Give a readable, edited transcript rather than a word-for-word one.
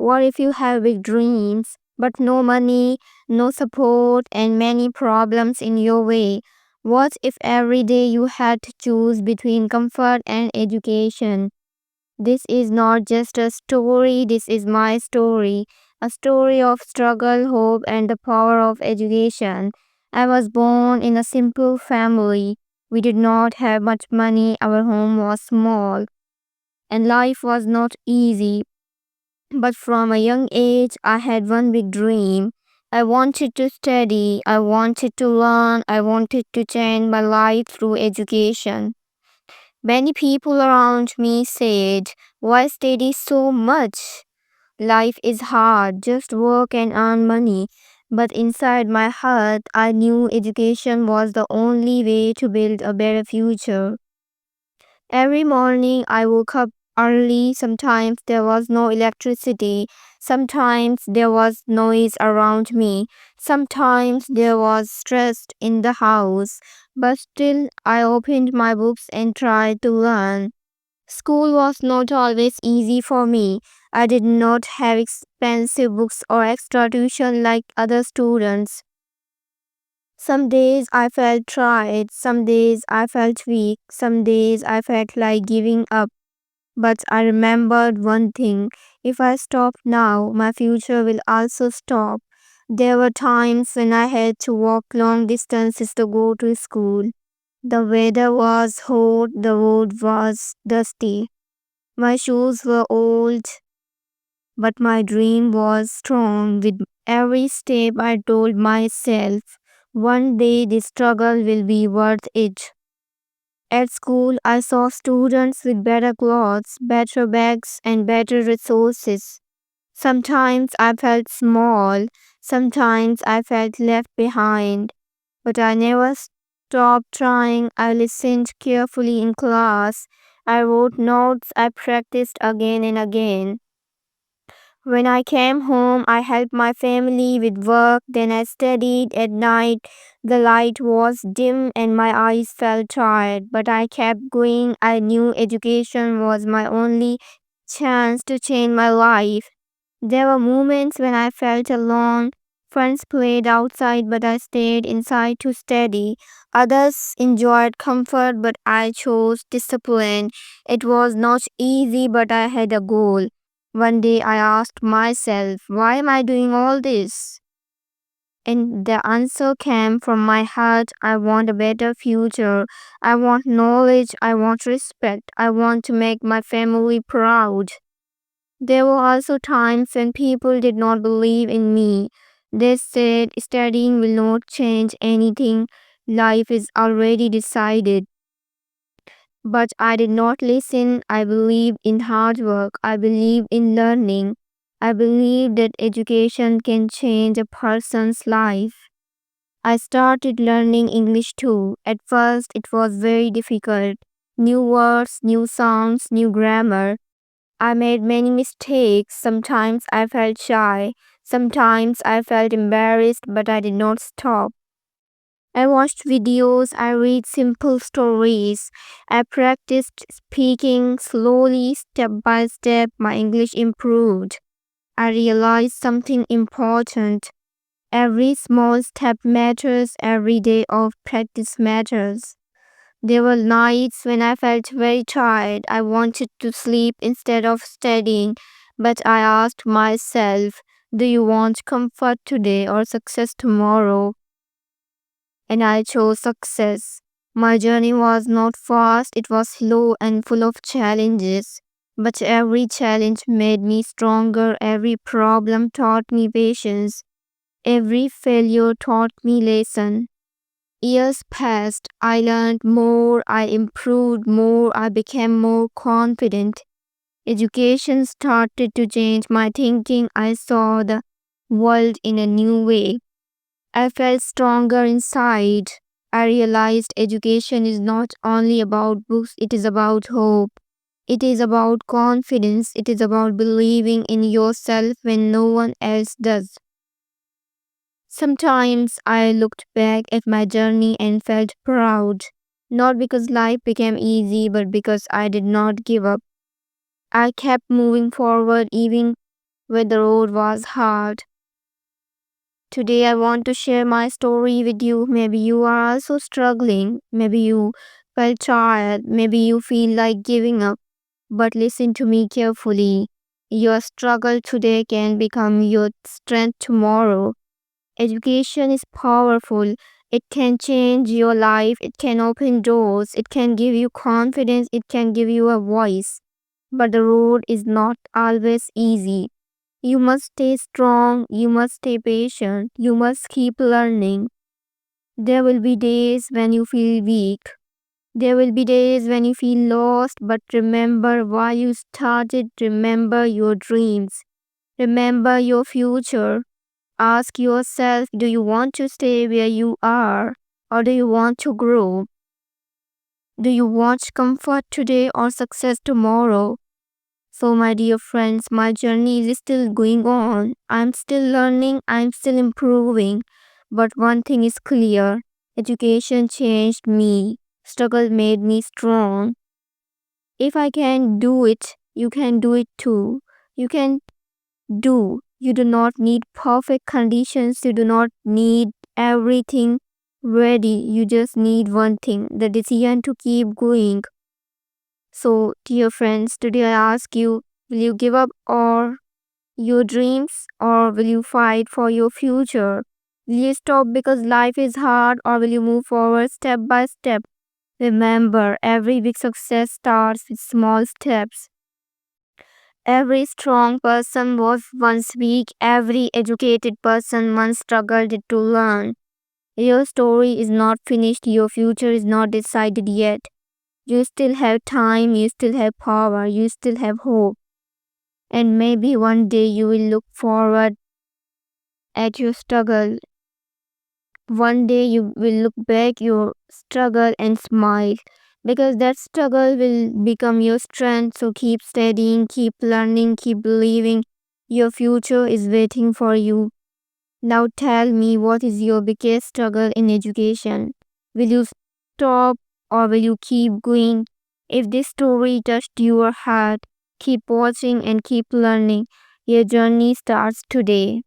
What if you have big dreams, but no money, no support, and many problems in your way? What if every day you had to choose between comfort and education? This is not just a story, this is my story. A story of struggle, hope, and the power of education. I was born in a simple family. We did not have much money, our home was small, and life was not easy. But from a young age, I had one big dream. I wanted to study, I wanted to learn, I wanted to change my life through education. Many people around me said, "Why study so much? Life is hard, just work and earn money." But inside my heart, I knew education was the only way to build a better future. Every morning I woke up early. Sometimes there was no electricity. Sometimes there was noise around me. Sometimes there was stress in the house. But still, I opened my books and tried to learn. School was not always easy for me. I did not have expensive books or extra tuition like other students. Some days I felt tired, some days I felt weak, some days I felt like giving up. But I remembered one thing: if I stop now, my future will also stop. There were times when I had to walk long distances to go to school. The weather was hot, the road was dusty. My shoes were old, but my dream was strong. With every step, I told myself, one day this struggle will be worth it. At school, I saw students with better clothes, better bags, and better resources. Sometimes I felt small, sometimes I felt left behind, but I never stopped trying. I listened carefully in class. I wrote notes, I practiced again and again. When I came home, I helped my family with work, then I studied at night. The light was dim and my eyes felt tired, but I kept going. I knew education was my only chance to change my life. There were moments when I felt alone. Friends played outside, but I stayed inside to study. Others enjoyed comfort, but I chose discipline. It was not easy, but I had a goal. One day I asked myself, why am I doing all this? And the answer came from my heart. I want a better future. I want knowledge. I want respect. I want to make my family proud. There were also times when people did not believe in me. They said studying will not change anything. Life is already decided. But I did not listen. I believed in hard work. I believed in learning. I believed that education can change a person's life. I started learning English too. At first, it was very difficult. New words, new sounds, new grammar. I made many mistakes. Sometimes I felt shy. Sometimes I felt embarrassed, but I did not stop. I watched videos, I read simple stories. I practiced speaking slowly, step by step. My English improved. I realized something important. Every small step matters, every day of practice matters. There were nights when I felt very tired. I wanted to sleep instead of studying, but I asked myself, do you want comfort today or success tomorrow? And I chose success. My journey was not fast, it was slow and full of challenges. But every challenge made me stronger, every problem taught me patience, every failure taught me lesson. Years passed, I learned more, I improved more, I became more confident. Education started to change my thinking. I saw the world in a new way. I felt stronger inside. I realized education is not only about books, it is about hope. It is about confidence. It is about believing in yourself when no one else does. Sometimes I looked back at my journey and felt proud, not because life became easy, but because I did not give up. I kept moving forward even where the road was hard. Today, I want to share my story with you. Maybe you are also struggling. Maybe you felt tired. Maybe you feel like giving up. But listen to me carefully. Your struggle today can become your strength tomorrow. Education is powerful. It can change your life. It can open doors. It can give you confidence. It can give you a voice. But the road is not always easy. You must stay strong. You must stay patient. You must keep learning. There will be days when you feel weak. There will be days when you feel lost. But remember why you started. Remember your dreams. Remember your future. Ask yourself, do you want to stay where you are or do you want to grow? Do you want comfort today or success tomorrow? So, my dear friends, my journey is still going on. I'm still learning, I'm still improving. But one thing is clear, education changed me, struggle made me strong. If I can do it, you can do it too. You can do. You do not need perfect conditions. You do not need everything ready. You just need one thing, the decision to keep going. So, dear friends, today I ask you, will you give up or your dreams or will you fight for your future? Will you stop because life is hard or will you move forward step by step? Remember, every big success starts with small steps. Every strong person was once weak. Every educated person once struggled to learn. Your story is not finished. Your future is not decided yet. You still have time. You still have power. You still have hope. And maybe one day you will look forward at your struggle. One day you will look back your struggle and smile because that struggle will become your strength. So keep studying, keep learning, keep believing. Your future is waiting for you. Now tell me, what is your biggest struggle in education? Will you stop or will you keep going? If this story touched your heart, keep watching and keep learning. Your journey starts today.